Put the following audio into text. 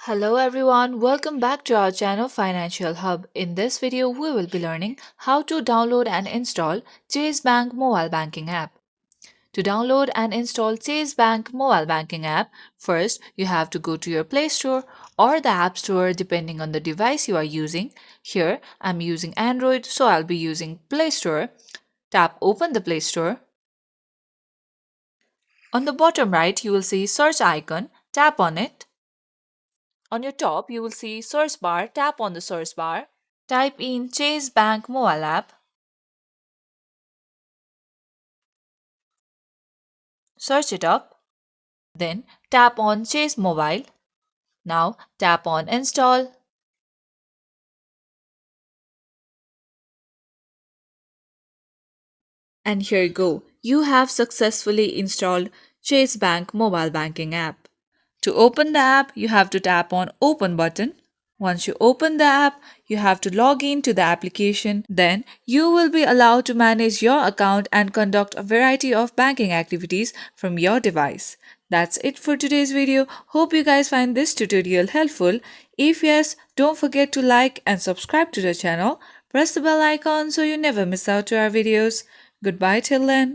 Hello everyone, welcome back to our channel Financial Hub. In this video, we will be learning how to download and install Chase Bank mobile banking app. To download and install Chase Bank mobile banking app, first you have to go to your Play Store or the App Store depending on the device you are using. Here, I'm using Android, so I'll be using Play Store. Tap Open the Play Store. On the bottom right, you will see search icon. Tap on it. On your top, you will see search bar. Tap on the search bar. Type in Chase Bank mobile app. Search it up. Then tap on Chase Mobile. Now tap on Install. And here you go. You have successfully installed Chase Bank mobile banking app. To open the app, you have to tap on Open button. Once you open the app, you have to log in to the application. Then you will be allowed to manage your account and conduct a variety of banking activities from your device. That's it for today's video. Hope you guys find this tutorial helpful. If yes, don't forget to like and subscribe to the channel. Press the bell icon so you never miss out to our videos. Goodbye till then.